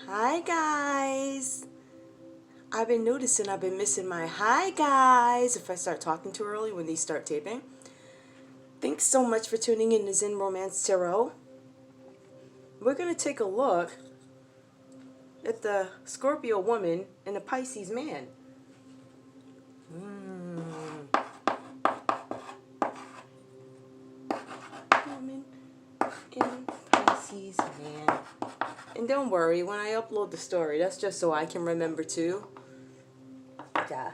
Hi guys. I've been noticing I've been missing my hi guys if I start talking too early when these start taping. Thanks so much for tuning in to Zen Romance Tarot. We're going to take a look at the Scorpio woman and the Pisces man. Woman and Pisces man. And don't worry, when I upload the story, that's just so I can remember too. Yeah.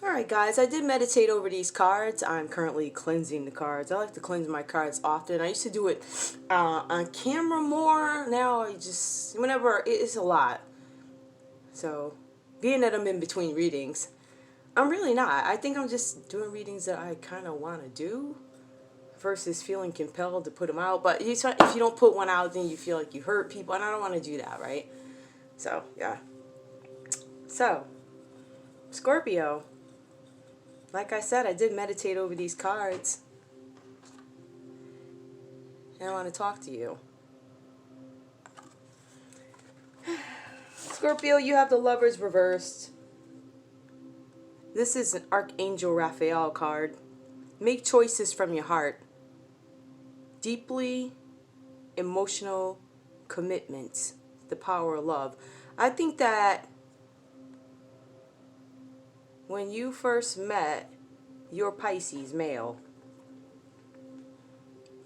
Alright guys, I did meditate over these cards. I'm currently cleansing the cards. I like to cleanse my cards often. I used to do it on camera more. Now I just, whenever, it's a lot. So, being that I'm in between readings, I'm really not. I think I'm just doing readings that I kind of want to do versus feeling compelled to put them out. But if you don't put one out, then you feel like you hurt people, and I don't want to do that, right? So, yeah. So, Scorpio. Like I said, I did meditate over these cards. And I want to talk to you. Scorpio, you have the Lovers reversed. This is an Archangel Raphael card. Make choices from your heart. Deeply emotional commitments. The power of love. I think that when you first met your Pisces male,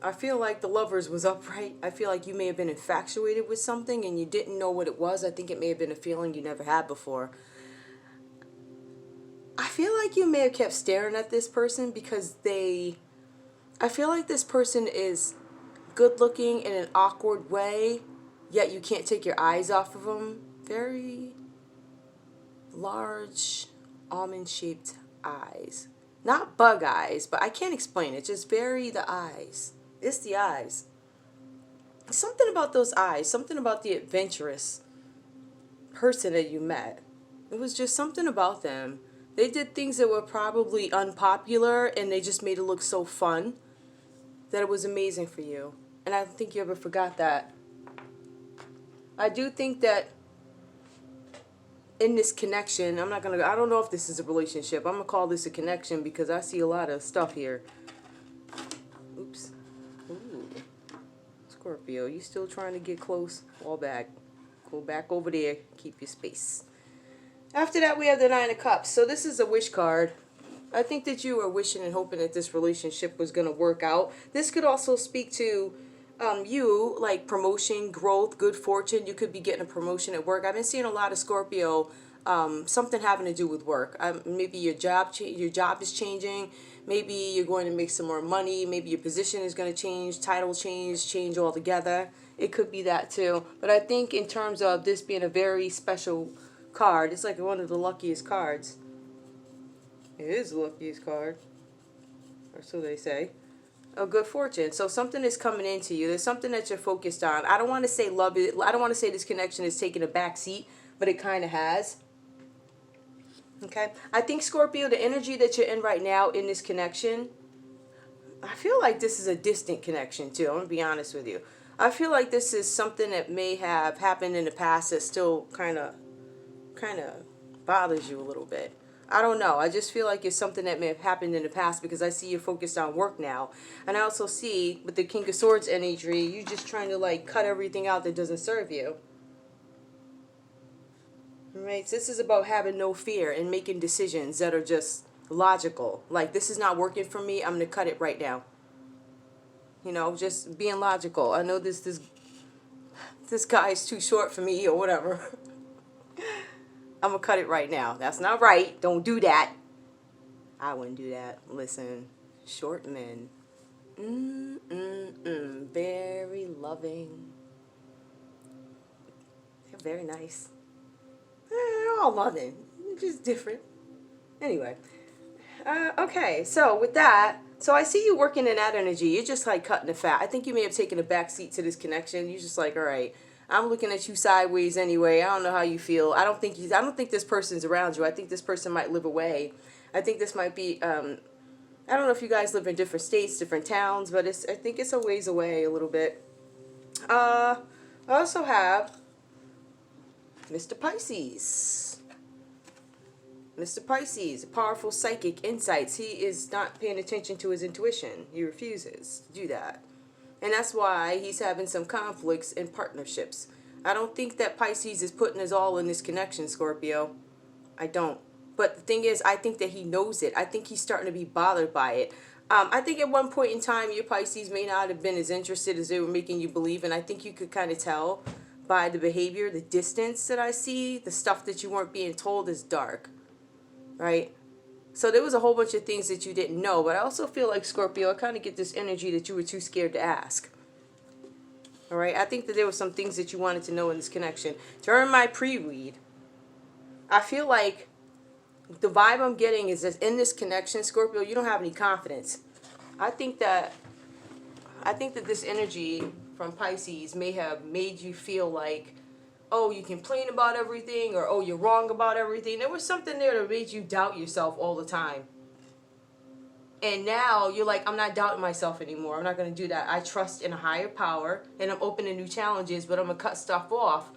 I feel like the Lovers was upright. I feel like you may have been infatuated with something and you didn't know what it was. I think it may have been a feeling you never had before. I feel like you may have kept staring at this person because I feel like this person is good looking in an awkward way, yet you can't take your eyes off of them. Very large, almond-shaped eyes. Not bug eyes, but I can't explain it. Just the eyes. It's the eyes. Something about those eyes. Something about the adventurous person that you met. It was just something about them. They did things that were probably unpopular, and they just made it look so fun that it was amazing for you. And I don't think you ever forgot that. I do think that in this connection, I don't know if this is a relationship. I'm going to call this a connection because I see a lot of stuff here. Oops. Ooh. Scorpio, you still trying to get close? Fall back. Go back over there. Keep your space. After that, we have the Nine of Cups. So this is a wish card. I think that you were wishing and hoping that this relationship was going to work out. This could also speak to you, like promotion, growth, good fortune. You could be getting a promotion at work. I've been seeing a lot of Scorpio, something having to do with work. Maybe your job is changing. Maybe you're going to make some more money. Maybe your position is going to change, title change altogether. It could be that too. But I think in terms of this being a very special card, it's like one of the luckiest cards. It is the luckiest card, or so they say. A good fortune. So something is coming into you. There's something that you're focused on. I don't want to say love it. I don't want to say this connection is taking a back seat, but it kind of has. Okay. I think, Scorpio, the energy that you're in right now in this connection, I feel like this is a distant connection too. I'm going to be honest with you. I feel like this is something that may have happened in the past that still kind of bothers you a little bit. I don't know. I just feel like it's something that may have happened in the past because I see you're focused on work now. And I also see with the King of Swords energy, you just trying to like cut everything out that doesn't serve you. Right? So this is about having no fear and making decisions that are just logical. Like, this is not working for me. I'm going to cut it right now. You know, just being logical. I know this guy is too short for me or whatever. I'm going to cut it right now. That's not right. Don't do that. I wouldn't do that. Listen, short men. Very loving. They're very nice. They're all loving. Just different. Anyway. Okay, so with that, so I see you working in that energy. You're just like cutting the fat. I think you may have taken a back seat to this connection. You're just like, all right, I'm looking at you sideways anyway. I don't know how you feel. I don't think this person's around you. I think this person might live away. I think this might be I don't know if you guys live in different states, different towns, but I think it's a ways away a little bit. I also have Mr. Pisces. Mr. Pisces, powerful psychic insights. He is not paying attention to his intuition. He refuses to do that. And that's why he's having some conflicts in partnerships. I don't think that Pisces is putting his all in this connection, Scorpio. I don't. But the thing is, I think that he knows it. I think he's starting to be bothered by it. I think at one point in time, your Pisces may not have been as interested as they were making you believe. And I think you could kind of tell by the behavior, the distance that I see, the stuff that you weren't being told is dark. Right? So there was a whole bunch of things that you didn't know. But I also feel like, Scorpio, I kind of get this energy that you were too scared to ask. All right? I think that there were some things that you wanted to know in this connection. During my pre-read, I feel like the vibe I'm getting is that in this connection, Scorpio, you don't have any confidence. I think that this energy from Pisces may have made you feel like, oh, you complain about everything, or oh, you're wrong about everything. There was something there that made you doubt yourself all the time. And now you're like, I'm not doubting myself anymore. I'm not going to do that. I trust in a higher power, and I'm open to new challenges, but I'm going to cut stuff off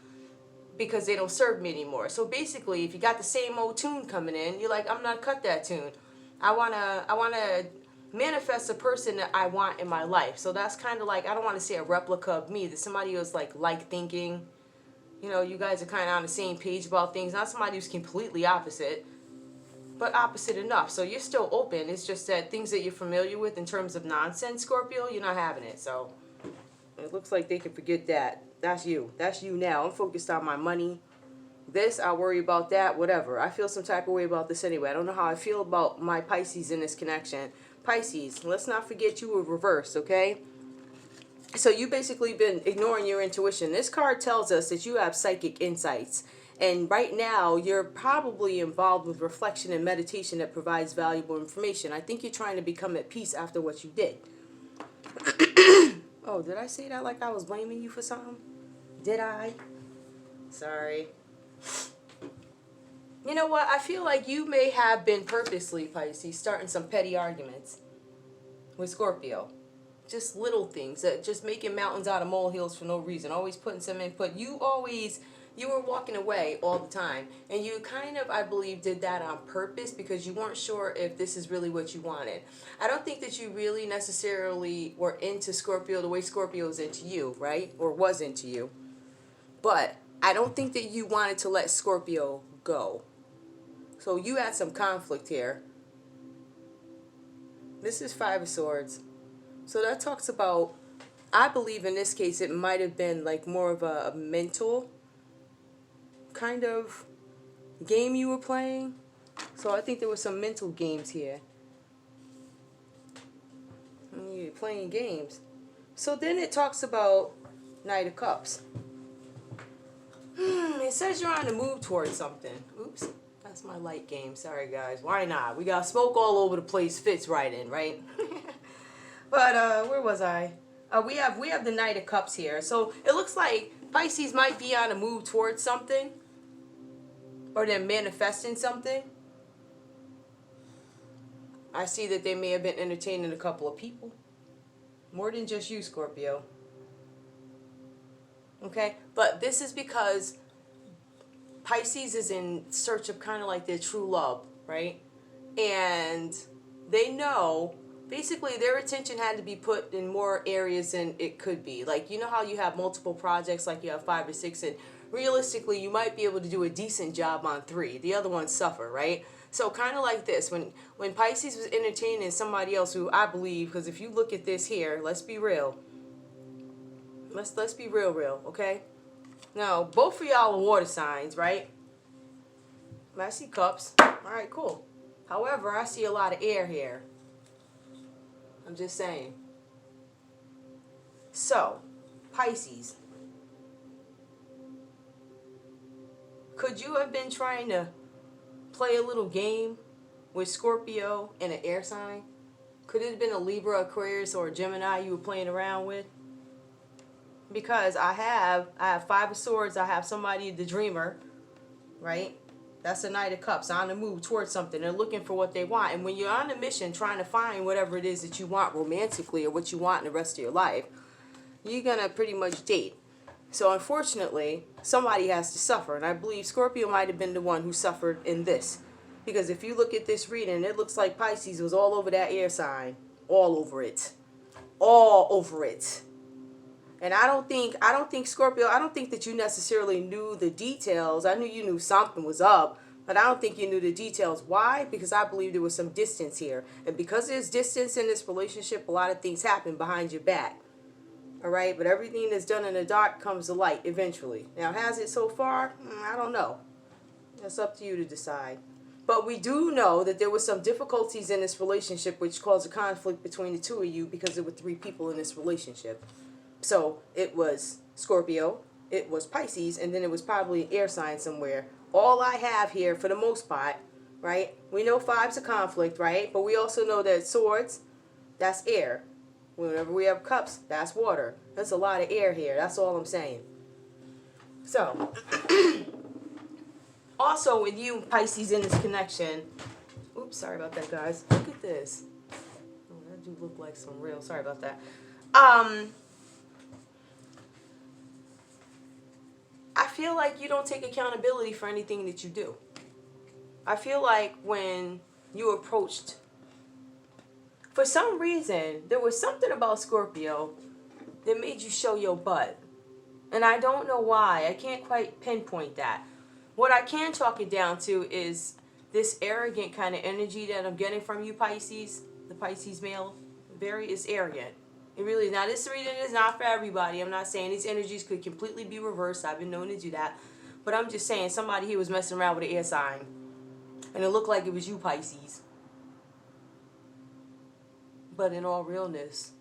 because they don't serve me anymore. So basically, if you got the same old tune coming in, you're like, I'm not cut that tune. I wanna manifest a person that I want in my life. So that's kind of like, I don't want to say a replica of me, that somebody who's like thinking, you know, you guys are kind of on the same page about things. Not somebody who's completely opposite, but opposite enough. So you're still open. It's just that things that you're familiar with in terms of nonsense, Scorpio, you're not having it. So it looks like they can forget that. That's you. That's you now. I'm focused on my money. This, I'll worry about that, whatever. I feel some type of way about this anyway. I don't know how I feel about my Pisces in this connection. Pisces, let's not forget you were reversed, okay? So you basically been ignoring your intuition. This card tells us that you have psychic insights. And right now, you're probably involved with reflection and meditation that provides valuable information. I think you're trying to become at peace after what you did. Oh, did I say that like I was blaming you for something? Did I? Sorry. You know what? I feel like you may have been purposely, Pisces, starting some petty arguments with Scorpio. Just little things, just making mountains out of molehills for no reason. Always putting some input. You were walking away all the time. And you kind of, I believe, did that on purpose because you weren't sure if this is really what you wanted. I don't think that you really necessarily were into Scorpio the way Scorpio is into you, right? Or was into you. But I don't think that you wanted to let Scorpio go. So you had some conflict here. This is Five of Swords. So that talks about, I believe in this case, it might have been like more of a mental kind of game you were playing. So I think there were some mental games here. You're playing games. So then it talks about Knight of Cups. It says you're on the move towards something. Oops, that's my light game. Sorry, guys. Why not? We got smoke all over the place. Fits right in, right? But where was I? We have the Knight of Cups here. So it looks like Pisces might be on a move towards something, or they're manifesting something. I see that they may have been entertaining a couple of people. More than just you, Scorpio. Okay? But this is because Pisces is in search of kind of like their true love, right? And they know, basically their attention had to be put in more areas than it could be. Like, you know how you have multiple projects, like you have 5 or 6, and realistically you might be able to do a decent job on 3. The other ones suffer, right? So kind of like this, when Pisces was entertaining somebody else who I believe, because if you look at this here, let's be real. Let's be real, okay? Now, both of y'all are water signs, right? I see cups. All right, cool. However, I see a lot of air here. I'm just saying. So, Pisces. Could you have been trying to play a little game with Scorpio and an air sign? Could it have been a Libra, Aquarius, or a Gemini you were playing around with? Because I have 5 of Swords. I have somebody, the dreamer, right? That's the Knight of Cups, on the move towards something. They're looking for what they want. And when you're on a mission trying to find whatever it is that you want romantically or what you want in the rest of your life, you're going to pretty much date. So unfortunately, somebody has to suffer. And I believe Scorpio might have been the one who suffered in this. Because if you look at this reading, it looks like Pisces was all over that air sign. All over it. All over it. And I don't think Scorpio, I don't think that you necessarily knew the details. I knew you knew something was up, but I don't think you knew the details. Why? Because I believe there was some distance here. And because there's distance in this relationship, a lot of things happen behind your back. All right? But everything that's done in the dark comes to light eventually. Now, has it so far? I don't know. That's up to you to decide. But we do know that there were some difficulties in this relationship which caused a conflict between the two of you because there were 3 people in this relationship. So it was Scorpio, it was Pisces, and then it was probably an air sign somewhere. All I have here, for the most part, right? We know 5's a conflict, right? But we also know that swords, that's air. Whenever we have cups, that's water. That's a lot of air here. That's all I'm saying. So, also with you, Pisces, in this connection. Oops, sorry about that, guys. Look at this. Oh, that do look like some real. Sorry about that. I feel like you don't take accountability for anything that you do. I feel like when you approached, for some reason, there was something about Scorpio that made you show your butt. And I don't know why. I can't quite pinpoint that. What I can chalk it down to is this arrogant kind of energy that I'm getting from you, Pisces. The Pisces male is arrogant. It really is. Now, this reading is not for everybody. I'm not saying these energies could completely be reversed. I've been known to do that. But I'm just saying somebody here was messing around with an air sign. And it looked like it was you, Pisces. But in all realness,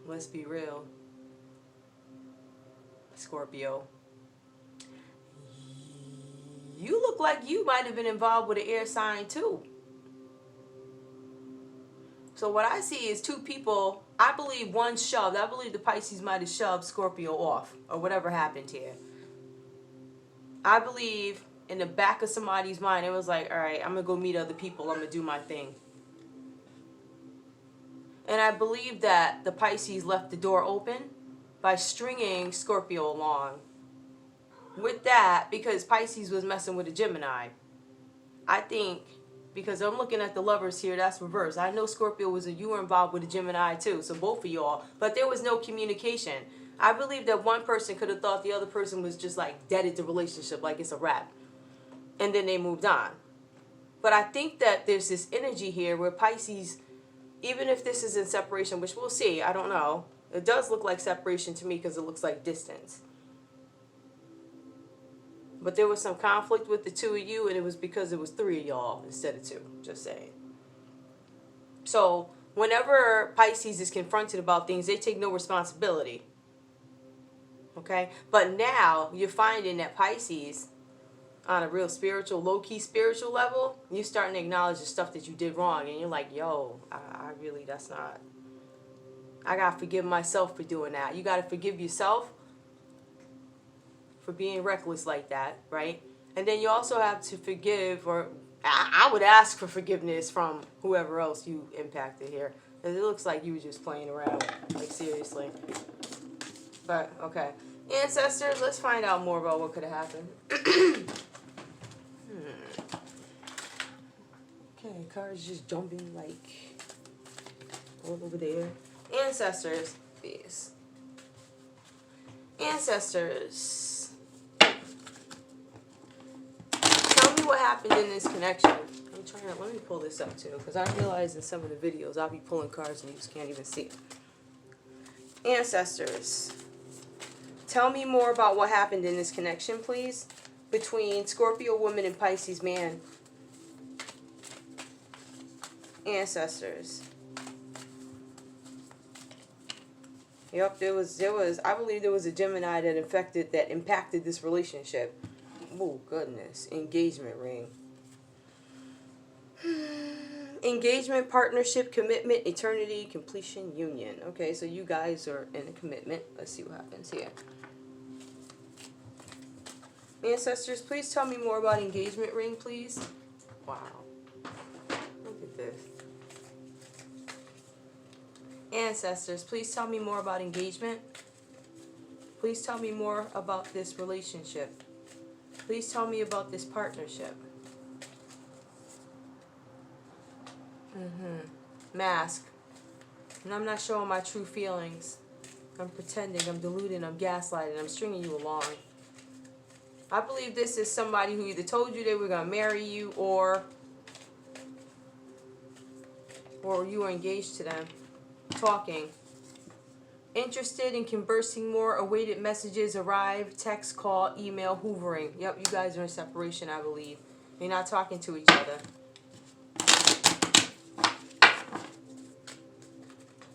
let's be real, Scorpio, you look like you might have been involved with an air sign too. So what I see is 2 people. I believe one shoved. I believe the Pisces might have shoved Scorpio off or whatever happened here. I believe in the back of somebody's mind, it was like, all right, I'm going to go meet other people. I'm going to do my thing. And I believe that the Pisces left the door open by stringing Scorpio along. With that, because Pisces was messing with a Gemini, I think, because I'm looking at the lovers here, that's reversed. I know Scorpio you were involved with a Gemini too, so both of y'all, but there was no communication. I believe that one person could have thought the other person was just like deaded the relationship, like it's a wrap. And then they moved on. But I think that there's this energy here where Pisces, even if this is in separation, which we'll see, I don't know. It does look like separation to me because it looks like distance. But there was some conflict with the 2 of you, and it was because it was 3 of y'all instead of 2. Just saying. So whenever Pisces is confronted about things, they take no responsibility. Okay? But now you're finding that Pisces, on a real spiritual, low-key spiritual level, you're starting to acknowledge the stuff that you did wrong. And you're like, yo, I really, that's not... I got to forgive myself for doing that. You got to forgive yourself for being reckless like that, right? And then you also have to forgive, or I would ask for forgiveness from whoever else you impacted here. Because it looks like you were just playing around, like seriously. But, okay. Ancestors, let's find out more about what could have happened. Okay, cards just jumping like all over there. Ancestors, please. Ancestors. Tell me what happened in this connection. I'm trying to, let me pull this up too, because I realize in some of the videos I'll be pulling cards and you just can't even see it. Ancestors. Tell me more about what happened in this connection, please, between Scorpio woman and Pisces man. Ancestors. Yep, there was I believe there was a Gemini that impacted this relationship. Oh goodness. Engagement ring. Engagement, partnership, commitment, eternity, completion, union. Okay, so you guys are in a commitment. Let's see what happens here. Ancestors, please tell me more about engagement ring, please. Wow. Look at this. Ancestors, please tell me more about engagement. Please tell me more about this relationship. Please tell me about this partnership. Mask. And I'm not showing my true feelings. I'm pretending, I'm deluding, I'm gaslighting, I'm stringing you along. I believe this is somebody who either told you they were going to marry you or you were engaged to them. Talking. Interested in conversing more. Awaited messages arrive. Text, call, email, hoovering. Yep, you guys are in separation, I believe. You're not talking to each other.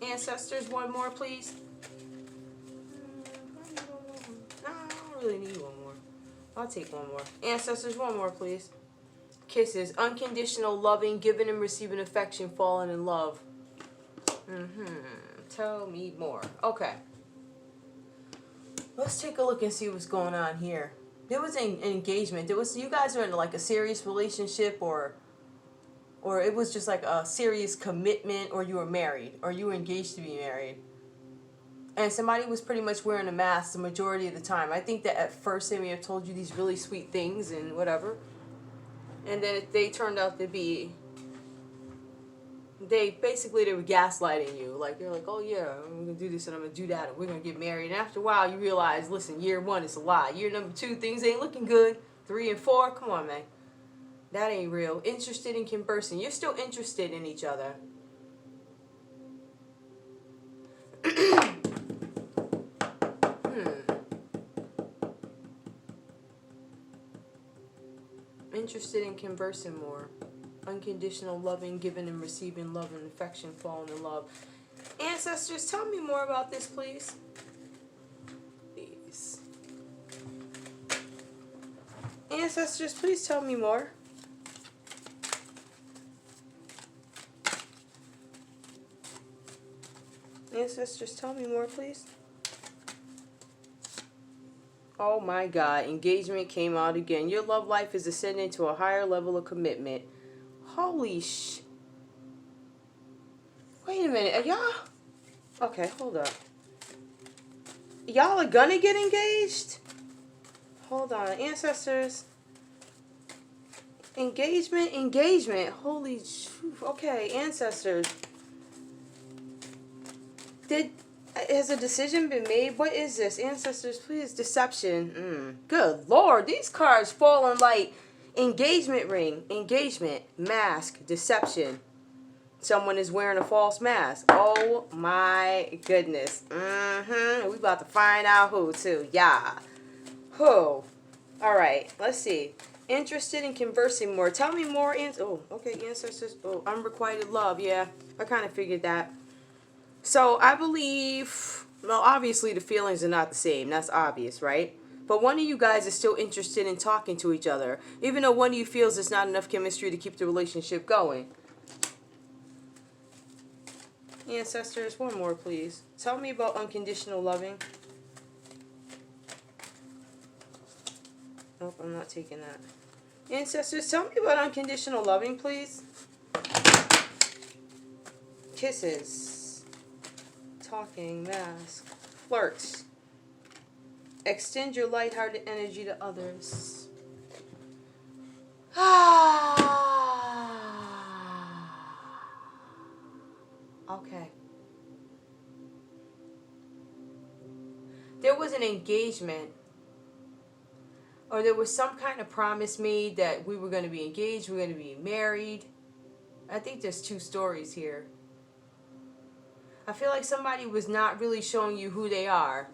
Ancestors, one more, please. No, I don't really need one more. I'll take one more. Ancestors, one more, please. Kisses. Unconditional loving, giving and receiving affection, falling in love. Tell me more. Okay. Let's take a look and see what's going on here. There was an engagement. You guys are in like a serious relationship, or it was just like a serious commitment, or you were married, or you were engaged to be married. And somebody was pretty much wearing a mask the majority of the time. I think that at first they may have told you these really sweet things and whatever. And then they turned out to be, they were gaslighting you. Like, they're like, oh yeah, I'm going to do this and I'm going to do that and we're going to get married. And after a while you realize, listen, year 1 is a lie. Year number 2, things ain't looking good. 3 and 4, come on, man. That ain't real. Interested in conversing. You're still interested in each other. Interested in conversing more. Unconditional loving, giving and receiving love and affection, falling in love. Ancestors, tell me more about this, please. Please. Ancestors, please tell me more. Ancestors, tell me more, please. Oh my God, engagement came out again. Your love life is ascending to a higher level of commitment. Holy sh... Wait a minute, are y'all... Okay, hold up. Y'all are gonna get engaged? Hold on, ancestors. Engagement. Holy sh... Okay, ancestors. Has a decision been made? What is this? Ancestors, please. Deception. Good Lord. These cards falling like engagement ring, engagement, mask, deception. Someone is wearing a false mask. Oh my goodness. We about to find out who too. Yeah. Who? Alright. Let's see. Interested in conversing more. Tell me more. Oh, okay. Ancestors. Oh, unrequited love. Yeah. I kind of figured that. So, I believe, well, obviously the feelings are not the same. That's obvious, right? But one of you guys is still interested in talking to each other, even though one of you feels there's not enough chemistry to keep the relationship going. Ancestors, one more, please. Tell me about unconditional loving. Nope, I'm not taking that. Ancestors, tell me about unconditional loving, please. Kisses. Talking, mask, flirts. Extend your lighthearted energy to others. Okay. There was an engagement, or there was some kind of promise made that we were going to be engaged, we were going to be married. I think there's 2 stories here. I feel like somebody was not really showing you who they are.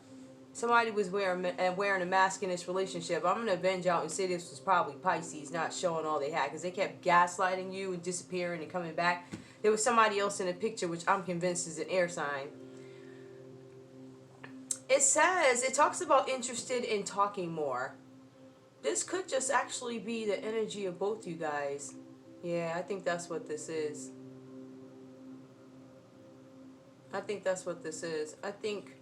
Somebody was wearing a mask in this relationship. I'm going to avenge out and say this was probably Pisces, not showing all they had, because they kept gaslighting you and disappearing and coming back. There was somebody else in the picture, which I'm convinced is an air sign. It talks about interested in talking more. This could just actually be the energy of both you guys. Yeah, I think that's what this is. I think that's what this is. I think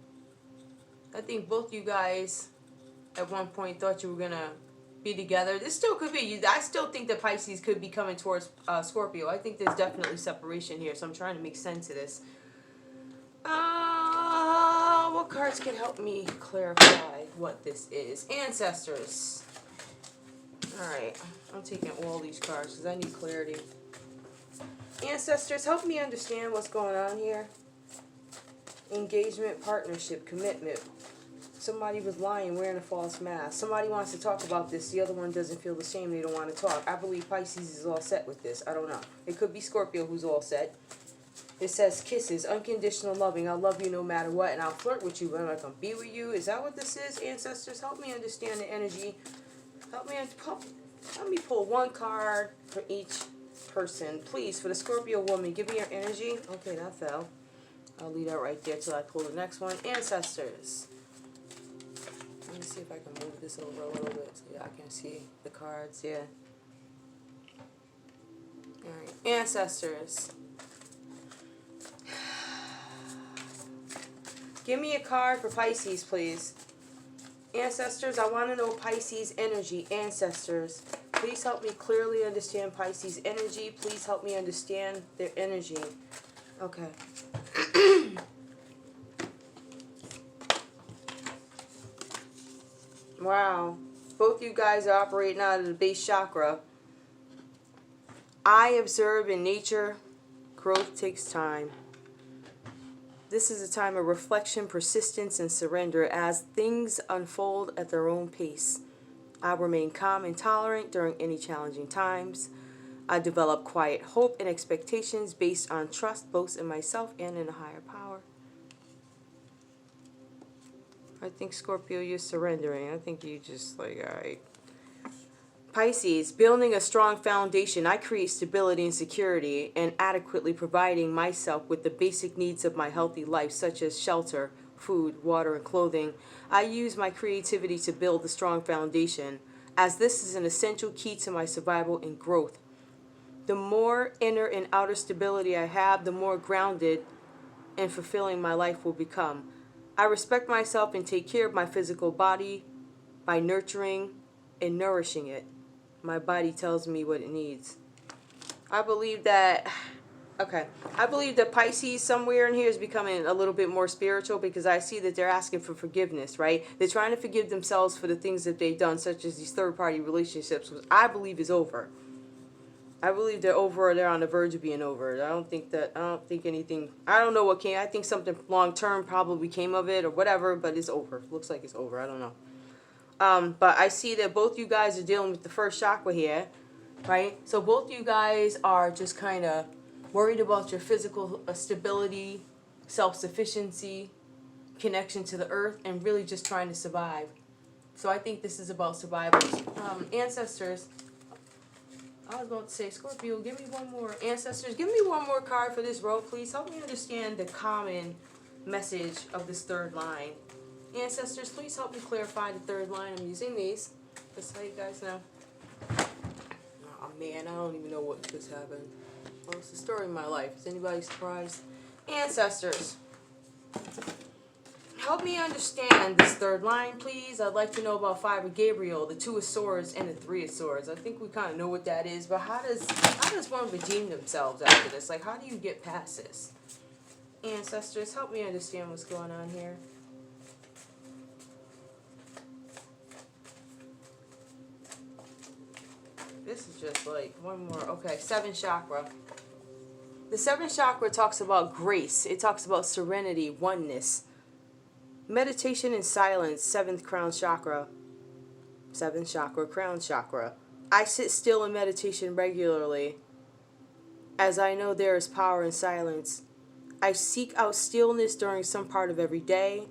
both you guys at one point thought you were going to be together. This still could be. I still think that Pisces could be coming towards Scorpio. I think there's definitely separation here, so I'm trying to make sense of this. What cards can help me clarify what this is? Ancestors. Alright, I'm taking all these cards because I need clarity. Ancestors, help me understand what's going on here. Engagement, partnership, commitment. Somebody was lying, wearing a false mask. Somebody wants to talk about this. The other one doesn't feel the same. They don't want to talk. I believe Pisces is all set with this. I don't know. It could be Scorpio who's all set. It says kisses, unconditional loving. I'll love you no matter what, and I'll flirt with you, but I'm not going to be with you. Is that what this is, ancestors? Help me understand the energy. Help me pull one card for each person. Please, for the Scorpio woman, give me your energy. Okay, that fell. I'll leave that right there till I pull the next one. Ancestors. Let me see if I can move this over a little bit so y'all can see the cards. Yeah. Alright. Ancestors. Give me a card for Pisces, please. Ancestors, I want to know Pisces energy. Ancestors, please help me clearly understand Pisces energy. Please help me understand their energy. Okay. Wow. Both you guys are operating out of the base chakra. I observe in nature, growth takes time. This is a time of reflection, persistence, and surrender as things unfold at their own pace. I remain calm and tolerant during any challenging times. I develop quiet hope and expectations based on trust both in myself and in a higher power. I think, Scorpio, you're surrendering. I think you just like, all right. Pisces, building a strong foundation. I create stability and security and adequately providing myself with the basic needs of my healthy life, such as shelter, food, water, and clothing. I use my creativity to build a strong foundation, as this is an essential key to my survival and growth. The more inner and outer stability I have, the more grounded and fulfilling my life will become. I respect myself and take care of my physical body by nurturing and nourishing it. My body tells me what it needs. I believe that, okay, I believe that Pisces somewhere in here is becoming a little bit more spiritual because I see that they're asking for forgiveness, right? They're trying to forgive themselves for the things that they've done, such as these third-party relationships, which I believe is over. I believe they're over, or they're on the verge of being over. I don't think anything, I don't know what came, I think something long-term probably came of it or whatever, but it's over. Looks like it's over, I don't know. But I see that both you guys are dealing with the first chakra here, right? So both you guys are just kind of worried about your physical stability, self-sufficiency, connection to the earth, and really just trying to survive. So I think this is about survival. Ancestors, I was about to say, Scorpio, give me one more. Ancestors, give me one more card for this row, please. Help me understand the common message of this third line. Ancestors, please help me clarify the third line. I'm using these. Just so you guys know. Oh man, I don't even know what just happened. Well, it's the story of my life. Is anybody surprised? Ancestors, help me understand this third line, please. I'd like to know about Five of Gabriel, the Two of Swords, and the Three of Swords. I think we kind of know what that is, but how does one redeem themselves after this? Like, how do you get past this? Ancestors, help me understand what's going on here. This is just like one more. Okay, seventh chakra. The seventh chakra talks about grace. It talks about serenity, oneness. Meditation and silence, seventh crown chakra. Seventh chakra, crown chakra. I sit still in meditation regularly, as I know there is power in silence. I seek out stillness during some part of every day.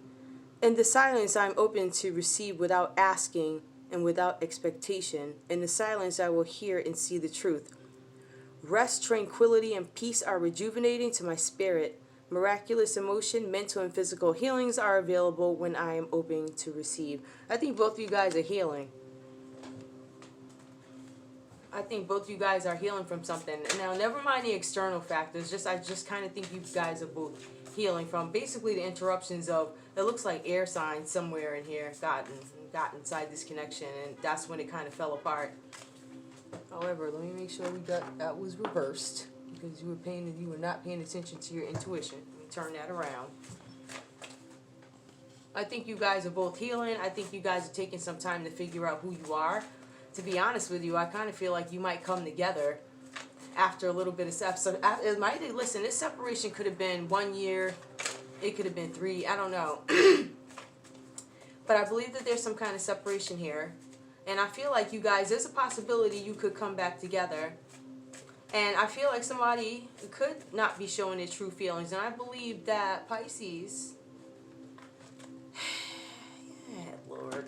In the silence, I am open to receive without asking and without expectation. In the silence, I will hear and see the truth. Rest, tranquility, and peace are rejuvenating to my spirit. Miraculous emotion, mental and physical healings are available when I am open to receive. I think both of you guys are healing. I think both of you guys are healing from something. Now, never mind the external factors. I just kind of think you guys are both healing from basically the interruptions of, it looks like air signs somewhere in here got inside this connection, and that's when it kind of fell apart. However, let me make sure that was reversed, because you were not paying attention to your intuition. turn that around. I think you guys are both healing. I think you guys are taking some time to figure out who you are. To be honest with you, I kind of feel like you might come together after a little bit of separation. Listen, this separation could have been 1 year. It could have been 3. I don't know. But I believe that there's some kind of separation here. And I feel like you guys, there's a possibility you could come back together. And I feel like somebody could not be showing their true feelings. And I believe that Pisces... yeah, Lord.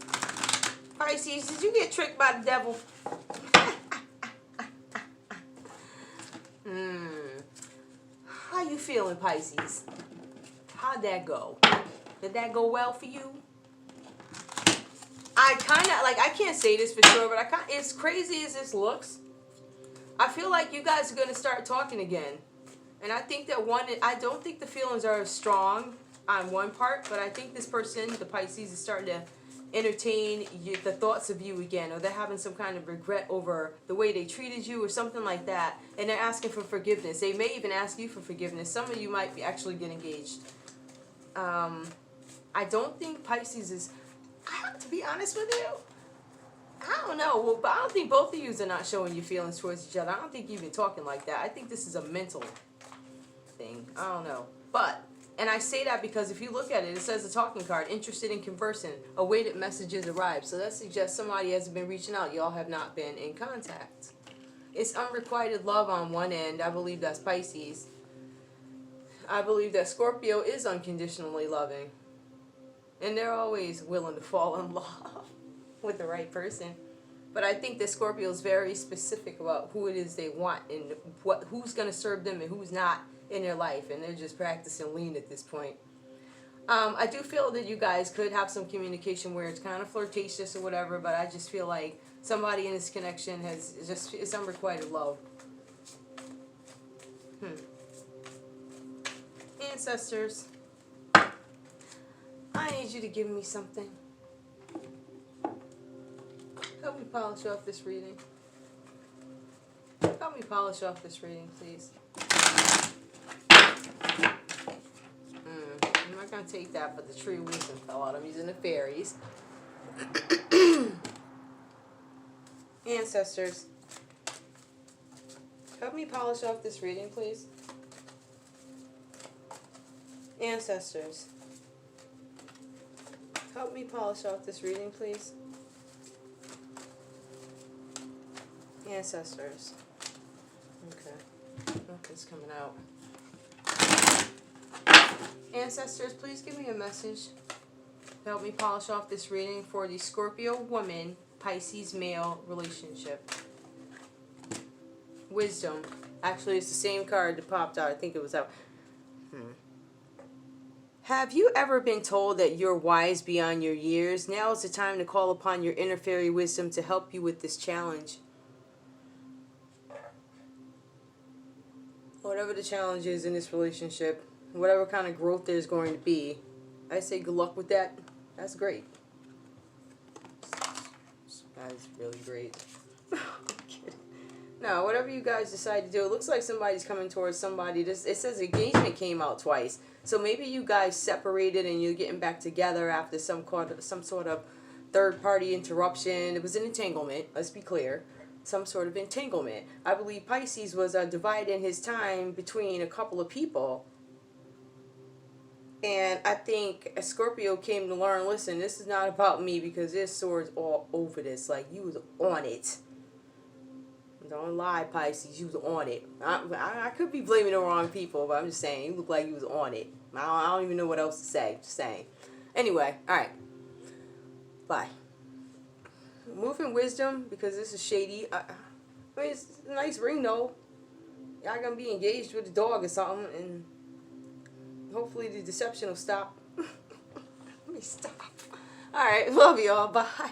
Pisces, did you get tricked by the devil? How you feeling, Pisces? How'd that go? Did that go well for you? I kind of, like, I can't say this for sure, but as crazy as this looks, I feel like you guys are going to start talking again. And I think that I don't think the feelings are strong on one part, but I think this person, the Pisces, is starting to entertain the thoughts of you again, or they're having some kind of regret over the way they treated you or something like that, and they're asking for forgiveness. They may even ask you for forgiveness. Some of you might be actually get engaged. I don't think Pisces is... to be honest with you, I don't know. Well, but I don't think both of you are not showing your feelings towards each other. I don't think you've been talking like that. I think this is a mental thing. I don't know. But, and I say that because if you look at it, it says a talking card, interested in conversing, awaited messages arrived. So that suggests somebody hasn't been reaching out. Y'all have not been in contact. It's unrequited love on one end. I believe that's Pisces. I believe that Scorpio is unconditionally loving. And they're always willing to fall in love with the right person. But I think that Scorpio is very specific about who it is they want and who's going to serve them and who's not in their life. And they're just practicing lean at this point. I do feel that you guys could have some communication where it's kind of flirtatious or whatever. But I just feel like somebody in this connection it's unrequited love. Ancestors, I need you to give me something. Help me polish off this reading. Help me polish off this reading, please. I'm not going to take that, but the tree of wisdom fell out. I'm using the fairies. Ancestors, help me polish off this reading, please. Ancestors, help me polish off this reading, please. Ancestors. Okay. Nothing's coming out. Ancestors, please give me a message to help me polish off this reading for the Scorpio woman, Pisces male relationship. Wisdom. Actually, it's the same card that popped out. I think it was out. Have you ever been told that you're wise beyond your years? Now is the time to call upon your inner fairy wisdom to help you with this challenge. Whatever the challenge is in this relationship, whatever kind of growth there's going to be, I say good luck with that. That's great. That's really great. I'm kidding. No, whatever you guys decide to do, it looks like somebody's coming towards somebody. It says engagement came out twice. So maybe you guys separated and you're getting back together after some sort of third-party interruption. It was an entanglement, let's be clear. Some sort of entanglement. I believe Pisces was dividing his time between a couple of people. And I think Scorpio came to learn, listen, this is not about me because there's swords all over this. Like, you was on it. Don't lie, Pisces. You was on it. I could be blaming the wrong people, but I'm just saying, you look like you was on it. I don't even know what else to say. Just saying. Anyway, alright. Bye. Moving wisdom, because this is shady. I mean, it's a nice ring, though. Y'all gonna be engaged with a dog or something, and hopefully the deception will stop. Let me stop. Alright, love y'all. Bye.